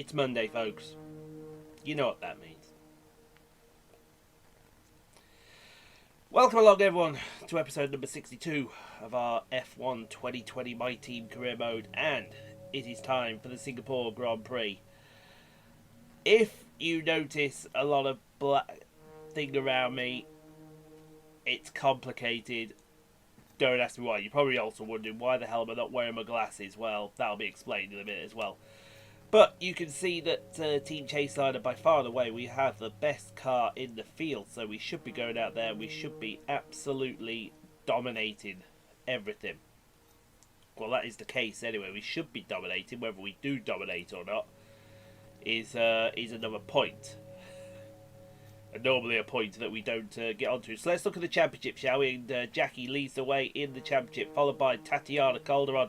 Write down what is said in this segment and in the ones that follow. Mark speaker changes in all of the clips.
Speaker 1: It's Monday, folks. You know what that means. Welcome along, everyone, to episode number 62 of our F1 2020 My Team Career Mode, and it is time for the Singapore Grand Prix. If you notice a lot of black thing around me, it's complicated. Don't ask me why. You're probably also wondering why the hell am I not wearing my glasses. Well, that'll be explained in a minute as well. But you can see that Team Chaseliner, by far and away, we have the best car in the field. So we should be going out there. We should be absolutely dominating everything. Well, that is the case anyway. We should be dominating. Whether we do dominate or not is another point. And normally a point that we don't get onto. So let's look at the championship, shall we? And Jackie leads the way in the championship, followed by Tatiana Calderon,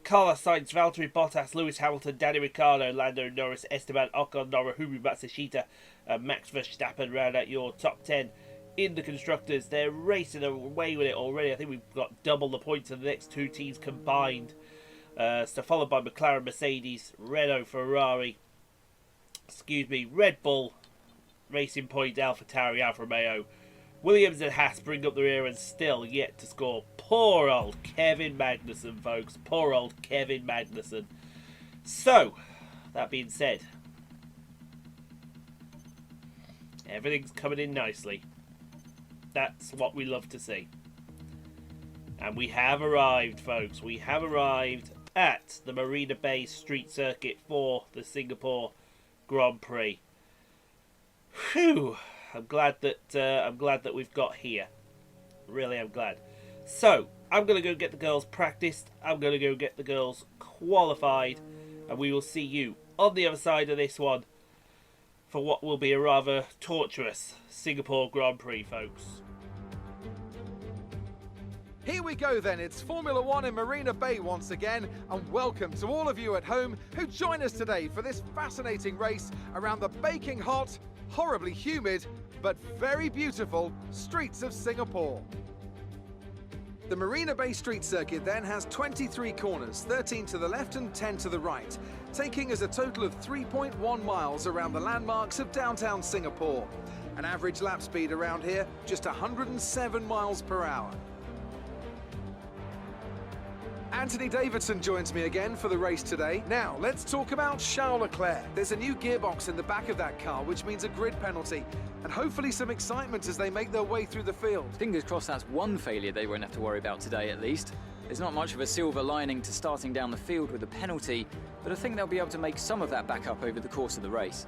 Speaker 1: Carlos Sainz, Valtteri Bottas, Lewis Hamilton, Danny Ricciardo, Lando Norris, Esteban Ocon, Naruhiro Matsushita, and Max Verstappen round out your top 10. In the constructors, they're racing away with it already. I think we've got double the points of the next two teams combined. So followed by McLaren, Mercedes, Renault, Ferrari, Red Bull, Racing Point, AlphaTauri, Alfa Romeo, Williams and Haas bring up the rear and still yet to score. Poor old Kevin Magnussen, folks. Poor old Kevin Magnussen. So, that being said, everything's coming in nicely. That's what we love to see. And we have arrived, folks. We have arrived at the Marina Bay street circuit for the Singapore Grand Prix. Phew! I'm glad that we've got here. Really, I'm glad. So, I'm going to go get the girls practiced. I'm going to go get the girls qualified. And we will see you on the other side of this one for what will be a rather torturous Singapore Grand Prix, folks.
Speaker 2: Here we go then, it's Formula One in Marina Bay once again, and welcome to all of you at home who join us today for this fascinating race around the baking hot, horribly humid, but very beautiful streets of Singapore. The Marina Bay street circuit then has 23 corners, 13 to the left and 10 to the right, taking us a total of 3.1 miles around the landmarks of downtown Singapore. An average lap speed around here, just 107 miles per hour. Anthony Davidson joins me again for the race today. Now, let's talk about Charles Leclerc. There's a new gearbox in the back of that car, which means a grid penalty, and hopefully some excitement as they make their way through the field.
Speaker 3: Fingers crossed that's one failure they won't have to worry about today, at least. There's not much of a silver lining to starting down the field with a penalty, but I think they'll be able to make some of that back up over the course of the race.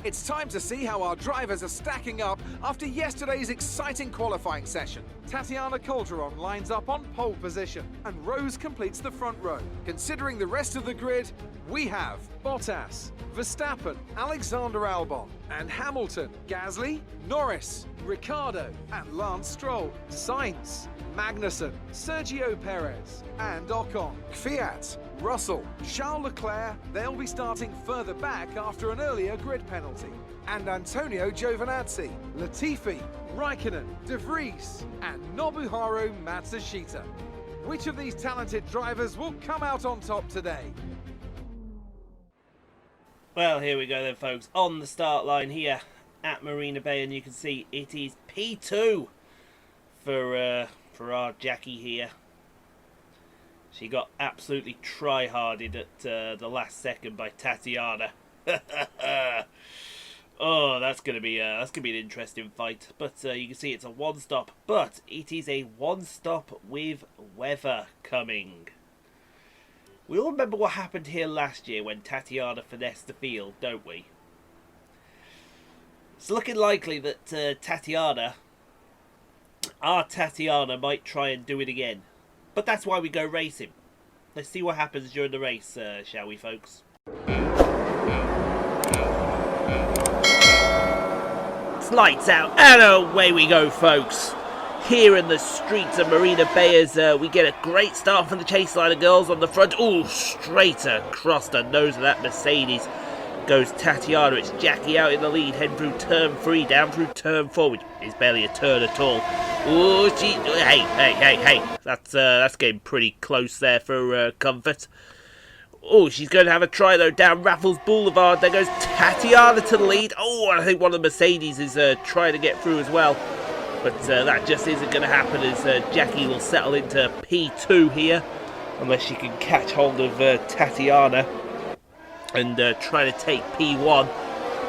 Speaker 2: It's time to see how our drivers are stacking up after yesterday's exciting qualifying session. Tatiana Calderon lines up on pole position, and Rose completes the front row. Considering the rest of the grid, we have Bottas, Verstappen, Alexander Albon, and Hamilton, Gasly, Norris, Ricciardo, and Lance Stroll, Sainz, Magnussen, Sergio Perez, and Ocon, Kvyat, Russell, Charles Leclerc. They'll be starting further back after an earlier grid penalty. And Antonio Giovinazzi, Latifi, Raikkonen, De Vries, and Nobuharu Matsushita. Which of these talented drivers will come out on top today?
Speaker 1: Well, here we go then, folks. On the start line here at Marina Bay, and you can see it is P2 for our Jackie here. She got absolutely try-harded at the last second by Tatiana. Oh, that's gonna be an interesting fight. But you can see it's a one-stop, but it is a one-stop with weather coming. We all remember what happened here last year when Tatiana finessed the field, don't we? It's looking likely that our Tatiana might try and do it again. But that's why we go racing. Let's see what happens during the race, shall we, folks? It's lights out, and away we go, folks. Here in the streets of Marina Bay as we get a great start from the Chaseliner girls on the front. Ooh, straight across the nose of that Mercedes goes Tatiana. It's Jackie out in the lead, heading through turn 3, down through turn 4, which is barely a turn at all. Ooh, hey, that's getting pretty close there for comfort. Oh, she's going to have a try though down Raffles Boulevard. There goes Tatiana to the lead. Oh, and I think one of the Mercedes is trying to get through as well. But that just isn't going to happen, as Jackie will settle into P2 here. Unless she can catch hold of Tatiana and try to take P1.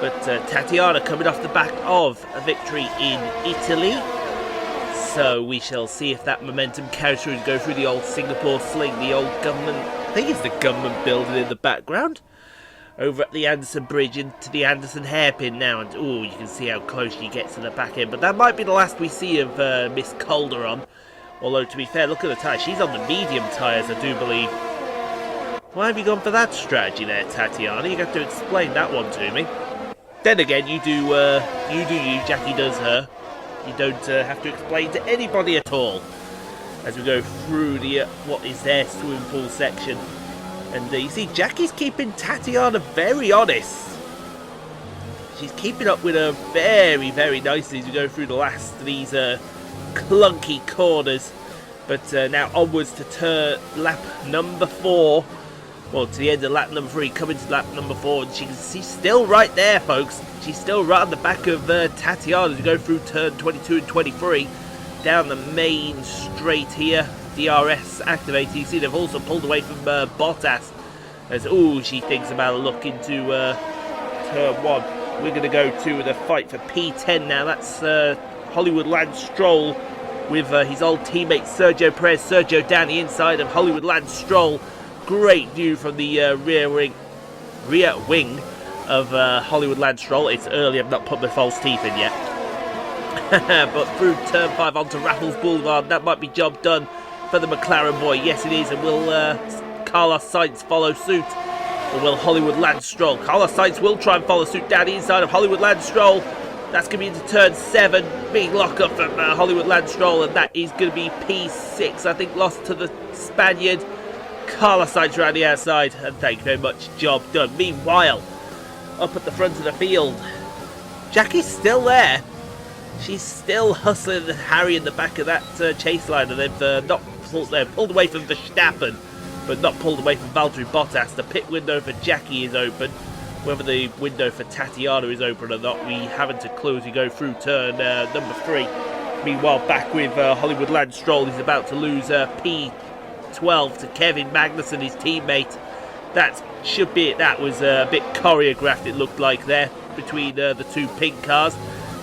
Speaker 1: But Tatiana coming off the back of a victory in Italy. So we shall see if that momentum carries through and go through the old Singapore sling, the old government, I think it's the government building in the background. Over at the Anderson Bridge into the Anderson hairpin now, and oh, you can see how close she gets to the back end. But that might be the last we see of Miss Calderon. Although, to be fair, look at the tyre. She's on the medium tyres, I do believe. Why have you gone for that strategy there, Tatiana? You have to explain that one to me. Then again, you do you, Jackie does her. You don't have to explain to anybody at all. As we go through the what is their swimming pool section. And you see, Jackie's keeping Tatiana very honest. She's keeping up with her very, very nicely as we go through the last of these clunky corners. But now onwards to turn lap number 4. Well, to the end of lap number 3, coming to lap number 4. And she's still right there, folks. She's still right on the back of Tatiana as we go through turn 22 and 23. Down the main straight here. DRS activated. You see they've also pulled away from Bottas. As, ooh, she thinks about a look into turn 1. We're going to go to the fight for P10 now. That's Hollywood Lance Stroll with his old teammate Sergio Perez. Sergio down the inside of Hollywood Lance Stroll. Great view from the rear wing of Hollywood Lance Stroll. It's early, I've not put my false teeth in yet. But through turn 5 onto Raffles Boulevard, that might be job done for the McLaren boy. Yes, it is. And will Carlos Sainz follow suit? Or will Hollywood Lance Stroll? Carlos Sainz will try and follow suit down the inside of Hollywood Lance Stroll. That's going to be into turn 7. Big lock-up from Hollywood Lance Stroll. And that is going to be P6. I think lost to the Spaniard. Carlos Sainz around the outside. And thank you very much. Job done. Meanwhile, up at the front of the field, Jackie's still there. She's still hustling Harry in the back of that Chaseliner. They've pulled away from Verstappen, but not pulled away from Valtteri Bottas. The pit window for Jackie is open. Whether the window for Tatiana is open or not, we haven't a clue as we go through turn number 3. Meanwhile, back with Hollywood Lance Stroll, he's about to lose P12 to Kevin Magnussen, his teammate. That should be it. That was a bit choreographed, it looked like there, between the two pink cars.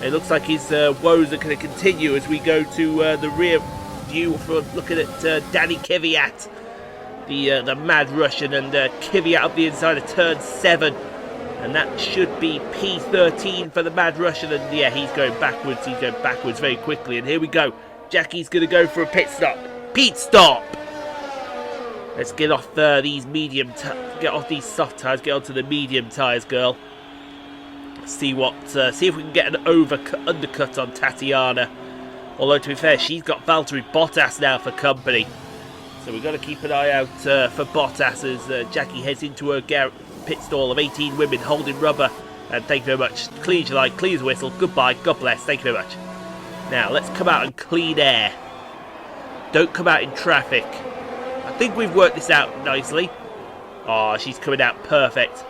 Speaker 1: It looks like his woes are going to continue as we go to the rear view for looking at Danny Kvyat, the mad Russian, and Kvyat up the inside of turn 7. And that should be P13 for the mad Russian. And yeah, he's going backwards. He's going backwards very quickly. And here we go. Jackie's going to go for a pit stop. Pit stop! Let's get off these get off these soft tyres. Get onto the medium tyres, girl. See if we can get an undercut on Tatiana. Although, to be fair, she's got Valtteri Bottas now for company. So we've got to keep an eye out for Bottas as Jackie heads into her pit stall of 18 women holding rubber. And thank you very much. Clean your light, clean your whistle. Goodbye, God bless. Thank you very much. Now, let's come out and clean air. Don't come out in traffic. I think we've worked this out nicely. Oh, she's coming out perfect.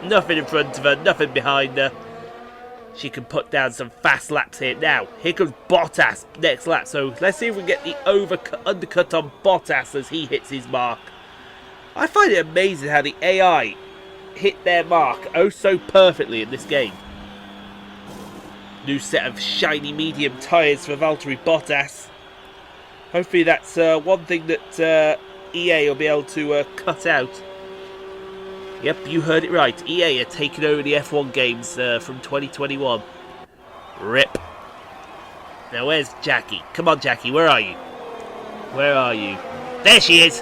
Speaker 1: Nothing in front of her, nothing behind her. She can put down some fast laps here. Now, here comes Bottas next lap. So let's see if we can get the undercut on Bottas as he hits his mark. I find it amazing how the AI hit their mark oh so perfectly in this game. New set of shiny medium tyres for Valtteri Bottas. Hopefully that's one thing that EA will be able to cut out. Yep, you heard it right. EA are taking over the F1 games from 2021. RIP. Now, where's Jackie? Come on, Jackie, where are you? Where are you? There she is!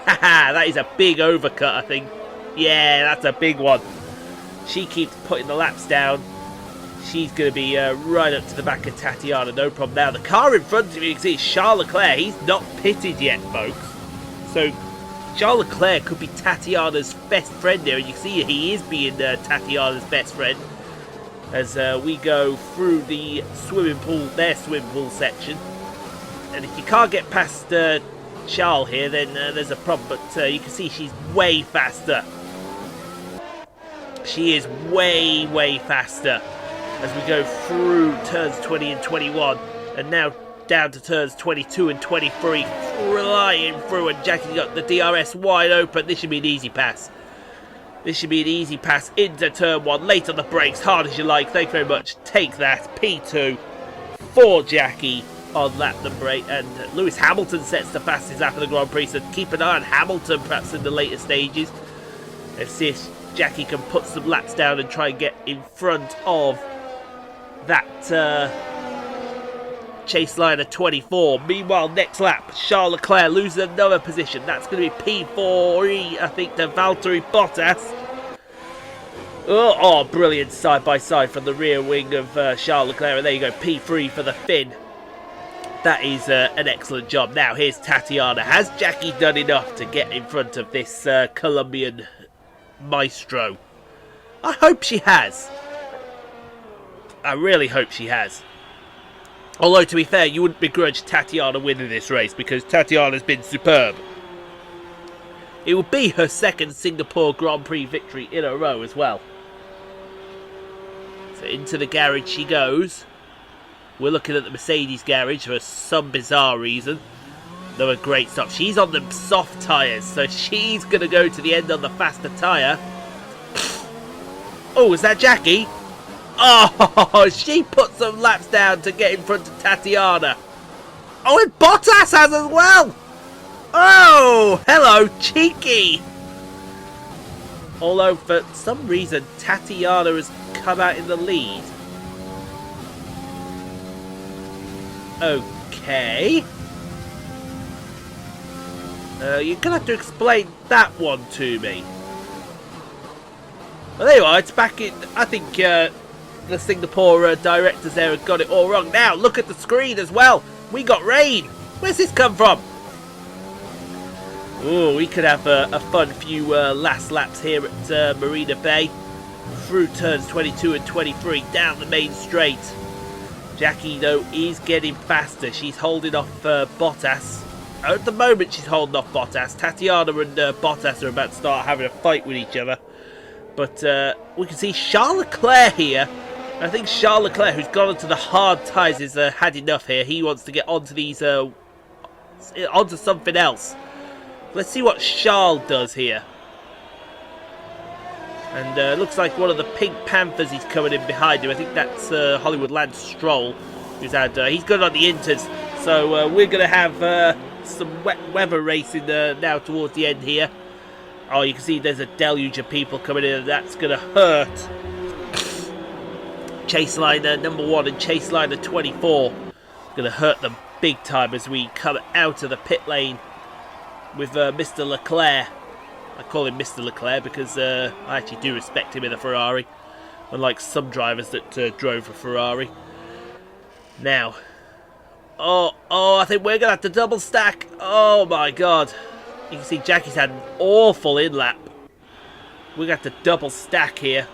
Speaker 1: Haha, that is a big overcut, I think. Yeah, that's a big one. She keeps putting the laps down. She's going to be right up to the back of Tatiana, no problem now. The car in front of you, you can see it's Charles Leclerc. He's not pitted yet, folks. So Charles Leclerc could be Tatiana's best friend here, and you see he is being Tatiana's best friend as we go through the swimming pool, their swimming pool section. And if you can't get past Charles here, then there's a problem. But you can see she's way faster. She is way, way faster as we go through turns 20 and 21. And now down to turns 22 and 23. Flying through, and Jackie's got the DRS wide open. This should be an easy pass. This should be an easy pass into turn 1. Late on the brakes, hard as you like. Thank you very much. Take that. P2 for Jackie on lap number 8. And Lewis Hamilton sets the fastest lap of the Grand Prix. So keep an eye on Hamilton perhaps in the later stages. Let's see if Jackie can put some laps down and try and get in front of that Chaseliner 24. Meanwhile, next lap, Charles Leclerc loses another position. That's going to be P4, I think, to Valtteri Bottas. Oh, brilliant side-by-side from the rear wing of Charles Leclerc. And there you go, P3 for the Finn. That is an excellent job. Now, here's Tatiana. Has Jackie done enough to get in front of this Colombian maestro? I hope she has. I really hope she has. Although, to be fair, you wouldn't begrudge Tatiana winning this race because Tatiana's been superb. It would be her second Singapore Grand Prix victory in a row as well. So into the garage she goes. We're looking at the Mercedes garage for some bizarre reason. Another great stop. She's on the soft tyres, so she's going to go to the end on the faster tyre. Oh, is that Jackie? Oh, she put some laps down to get in front of Tatiana. Oh, and Bottas has as well. Oh, hello, cheeky. Although, for some reason, Tatiana has come out in the lead. Okay. You're going to have to explain that one to me. Well, there you are. It's back in, I think, the Singapore directors there have got it all wrong. Now, look at the screen as well. We got rain. Where's this come from? Oh, we could have a fun few last laps here at Marina Bay. Through turns 22 and 23, down the main straight. Jackie, though, is getting faster. She's holding off Bottas. At the moment, she's holding off Bottas. Tatiana and Bottas are about to start having a fight with each other. But we can see Charles Leclerc here. I think Charles Leclerc, who's gone onto the hard tyres, has had enough here. He wants to get onto these, onto something else. Let's see what Charles does here. And looks like one of the Pink Panthers is coming in behind him. I think that's Hollywood Lance Stroll, who's had. He's good on the Inters, so we're going to have some wet weather racing now towards the end here. Oh, you can see there's a deluge of people coming in, and that's going to hurt Chaseliner number 1 and Chaseliner 24. Going to hurt them big time as we come out of the pit lane with Mr. Leclerc. I call him Mr. Leclerc because I actually do respect him in a Ferrari, unlike some drivers that drove a Ferrari. Now, oh, I think we're going to have to double stack. Oh my god. You can see Jackie's had an awful in-lap. We're going to have to double stack here.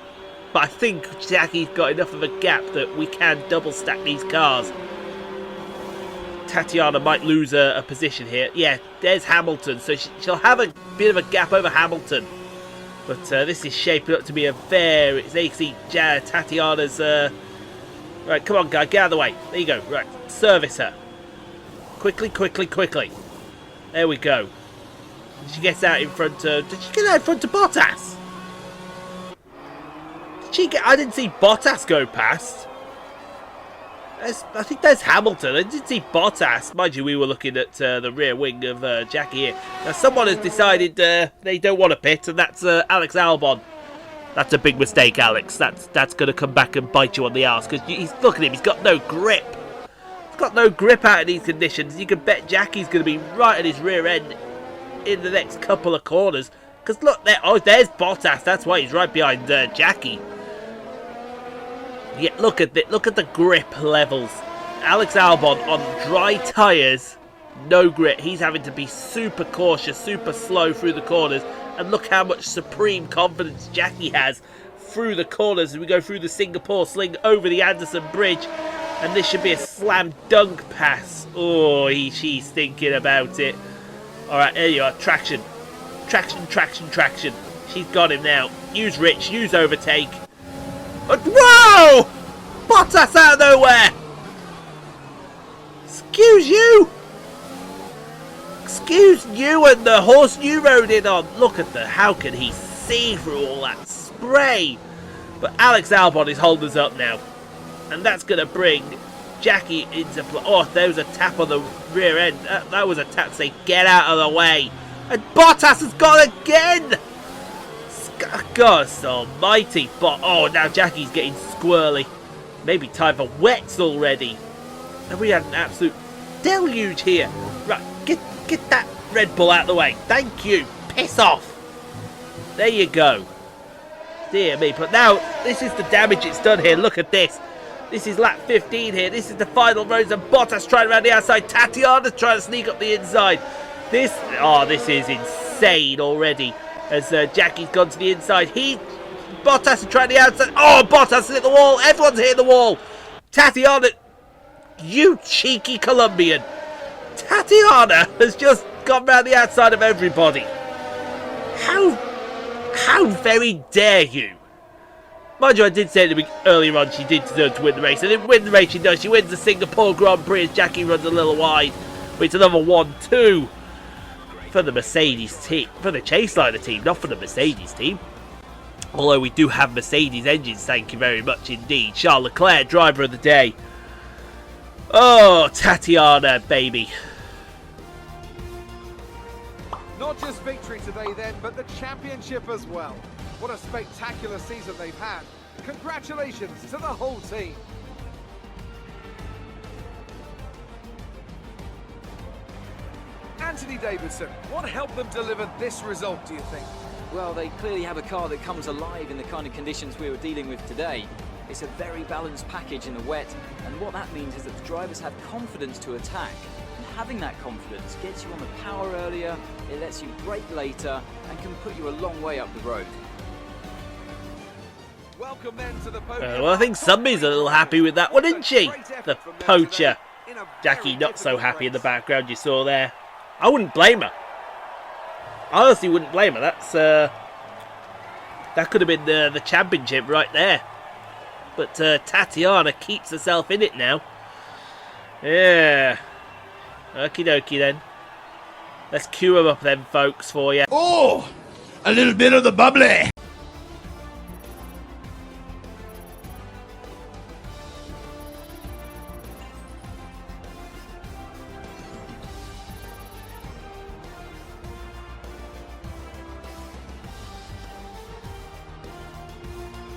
Speaker 1: But I think Jackie's got enough of a gap that we can double stack these cars. Tatiana might lose a position here. Yeah, there's Hamilton. So she'll have a bit of a gap over Hamilton. But this is shaping up to be a very... There you can see Tatiana's... Right, come on, guy. Get out of the way. There you go. Right, service her. Quickly, quickly, quickly. There we go. She gets out in front of... Did she get out in front of Bottas? Did she get... I didn't see Bottas go past. I think there's Hamilton. I didn't see Bottas. Mind you, we were looking at the rear wing of Jackie here. Now, someone has decided they don't want to pit, and that's Alex Albon. That's a big mistake, Alex. That's going to come back and bite you on the arse, because look at him. He's got no grip. He's got no grip out in these conditions. You can bet Jackie's going to be right at his rear end in the next couple of corners. Because look, there's Bottas. That's why he's right behind Jackie. Yeah, look at the grip levels. Alex Albon on dry tyres, no grip. He's having to be super cautious, super slow through the corners. And look how much supreme confidence Jackie has through the corners as we go through the Singapore sling over the Anderson Bridge. And this should be a slam dunk pass. Oh, she's thinking about it. Alright, there you are. Traction. Traction, traction, traction. She's got him now. Use Rich. Use overtake. Whoa! Bottas out of nowhere! Excuse you! Excuse you and the horse you rode in on. Look at the... How can he see through all that spray? But Alex Albon is holding us up now. And that's going to bring Jackie into play. Oh, there was a tap on the rear end. That was a tap to say, get out of the way. And Bottas has gone again! God almighty. But, oh, now Jackie's getting squirrely. Maybe time for wets already. And we had an absolute deluge here. Right, get that Red Bull out of the way. Thank you. Piss off. There you go. Dear me. But now, this is the damage it's done here. Look at this. This is lap 15 here. This is the final rows of Bottas trying around the outside. Tatiana trying to sneak up the inside. This is insane already. As Jackie's gone to the inside. Bottas is trying the outside. Oh, Bottas hit the wall. Everyone's hitting the wall. Tatiana, you cheeky Colombian. Tatiana has just gone round the outside of everybody. How very dare you? Mind you, I did say earlier on she did deserve to win the race. And didn't win the race, she does. She wins the Singapore Grand Prix as Jackie runs a little wide. But it's another 1-2 for the Mercedes team. For the Chaseliner team, not for the Mercedes team. Although we do have Mercedes engines, thank you very much indeed. Charles Leclerc, driver of the day. Oh, Tatiana, baby.
Speaker 2: Not just victory today then, but the championship as well. What a spectacular season they've had. Congratulations to the whole team. Anthony Davidson, what helped them deliver this result, do you think?
Speaker 3: Well, they clearly have a car that comes alive in the kind of conditions we were dealing with today. It's a very balanced package in the wet, and what that means is that the drivers have confidence to attack. And having that confidence gets you on the power earlier, it lets you brake later, and can put you a long way up the road.
Speaker 2: Welcome then to the podium.
Speaker 1: Well, I think Sunbeam's a little happy with that one, isn't she? The poacher. Jackie not so happy in the background you saw there. I wouldn't blame her. I honestly wouldn't blame her. That could have been the championship right there. But Tatiana keeps herself in it now. Yeah. Okie dokie then. Let's cue them up then, folks, for you.
Speaker 4: Oh, a little bit of the bubbly.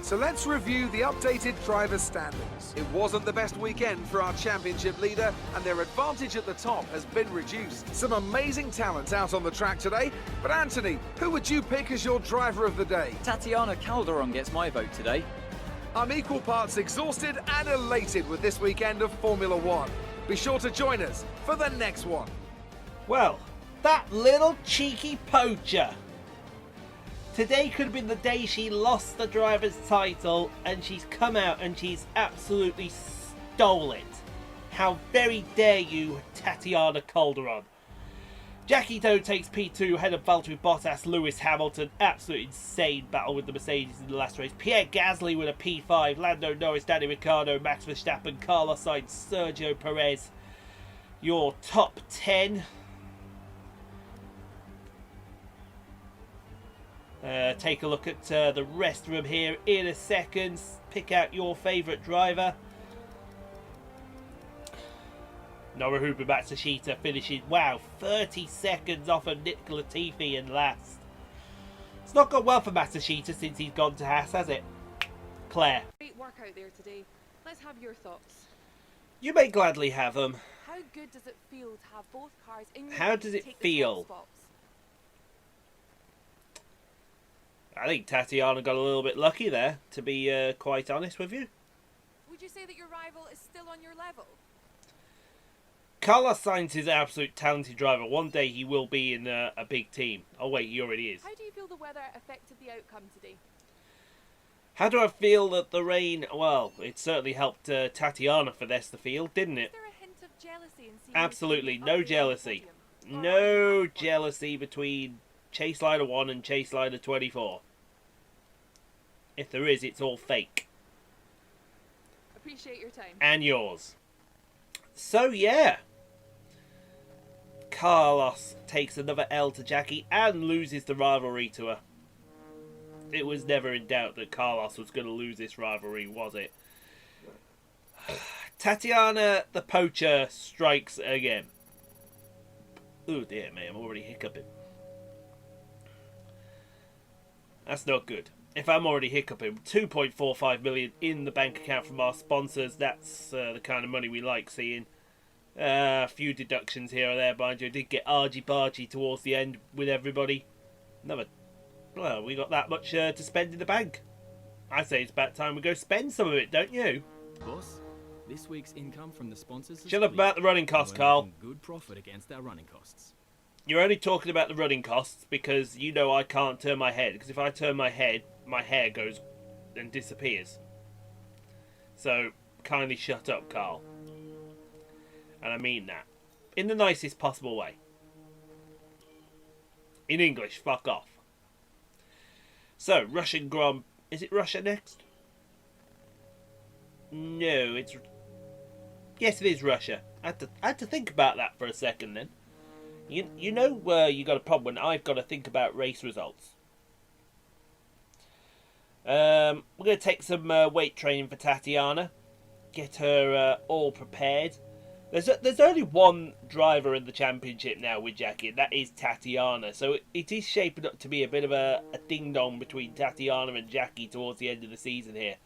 Speaker 2: So let's review the updated driver standings. It wasn't the best weekend for our championship leader, and their advantage at the top has been reduced. Some amazing talent out on the track today, but Anthony, who would you pick as your driver of the day?
Speaker 3: Tatiana Calderon gets my vote today.
Speaker 2: I'm equal parts exhausted and elated with this weekend of Formula One. Be sure to join us for the next one.
Speaker 1: Well, that little cheeky poacher. Today could have been the day she lost the driver's title, and she's come out and she's absolutely stole it. How very dare you, Tatiana Calderon. Jackie Doe takes P2 ahead of Valtteri Bottas, Lewis Hamilton. Absolute insane battle with the Mercedes in the last race. Pierre Gasly with a P5, Lando Norris, Danny Ricciardo, Max Verstappen, Carlos Sainz, Sergio Perez. Your top 10. Take a look at the rest of them here in a second. Pick out your favourite driver. Naruhube Matsushita finishes, wow, 30 seconds off of Nick Latifi in last. It's not gone well for Matsushita since he's gone to Haas, has it? Claire.
Speaker 5: Great work out there today. Let's have your thoughts.
Speaker 1: You may gladly have them.
Speaker 5: How good does it feel to have both cars in your
Speaker 1: How
Speaker 5: lead
Speaker 1: does
Speaker 5: to
Speaker 1: it
Speaker 5: take the
Speaker 1: feel?
Speaker 5: top spots?
Speaker 1: I think Tatiana got a little bit lucky there, to be quite honest with you.
Speaker 5: Would you say that your rival is still on your level?
Speaker 1: Carlos Sainz is an absolute talented driver. One day he will be in a big team. Oh wait, he already is.
Speaker 5: How do you feel the weather affected the outcome today?
Speaker 1: How do I feel that the rain... Well, it certainly helped Tatiana finesse the field, didn't
Speaker 5: Is
Speaker 1: it?
Speaker 5: there a hint of jealousy in seeing
Speaker 1: Absolutely,
Speaker 5: your team
Speaker 1: no
Speaker 5: up there on the
Speaker 1: jealousy.
Speaker 5: podium?
Speaker 1: no jealousy between Chaseliner 1 and Chaseliner 24. If there is, it's all fake.
Speaker 5: Appreciate your time.
Speaker 1: And yours. So, yeah. Carlos takes another L to Jackie and loses the rivalry to her. It was never in doubt that Carlos was going to lose this rivalry, was it? Tatiana the poacher strikes again. Oh dear me, I'm already hiccuping. That's not good. If I'm already hiccuping, 2.45 million in the bank account from our sponsors. That's the kind of money we like seeing. A few deductions here or there, mind you. I did get argy-bargy towards the end with everybody. Well, we got that much to spend in the bank. I say it's about time we go spend some of it, don't you?
Speaker 6: Boss, this week's income from the sponsors is
Speaker 1: Shut up about the running costs, Carl.
Speaker 6: good profit against our running costs.
Speaker 1: You're only talking about the running costs because you know I can't turn my head. Because if I turn my head, my hair goes and disappears. So, kindly shut up, Carl. And I mean that. In the nicest possible way. In English, fuck off. So, Russian Grand... Is it Russia next? No, it's... Yes, it is Russia. I had to think about that for a second then. You know you got a problem when I've got to think about race results. We're going to take some weight training for Tatiana. Get her all prepared. There's only one driver in the championship now with Jackie, and that is Tatiana. So it is shaping up to be a bit of a ding-dong between Tatiana and Jackie towards the end of the season here.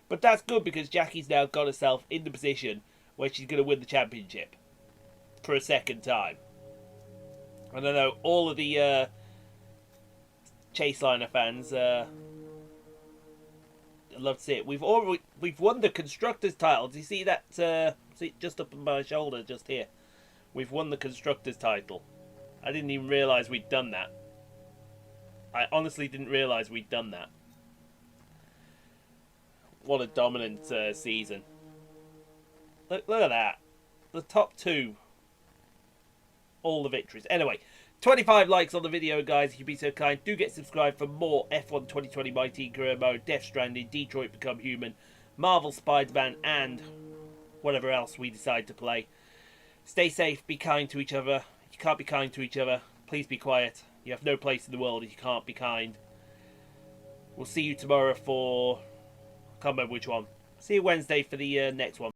Speaker 1: But that's good because Jackie's now got herself in the position where she's going to win the championship. For a second time. And I know all of the Chaseliner fans love to see it. We've won the constructors' title. Do you see that? See just up on my shoulder, just here. We've won the constructors' title. I didn't even realise we'd done that. I honestly didn't realise we'd done that. What a dominant season! Look at that. The top two. All the victories. Anyway, 25 likes on the video, guys, if you'd be so kind. Do get subscribed for more F1 2020 My Team Career Mode, Death Stranding, Detroit Become Human, Marvel Spider-Man, and whatever else we decide to play. Stay safe, be kind to each other. If you can't be kind to each other, please be quiet. You have no place in the world if you can't be kind. We'll see you tomorrow for... I can't remember which one. See you Wednesday for the next one.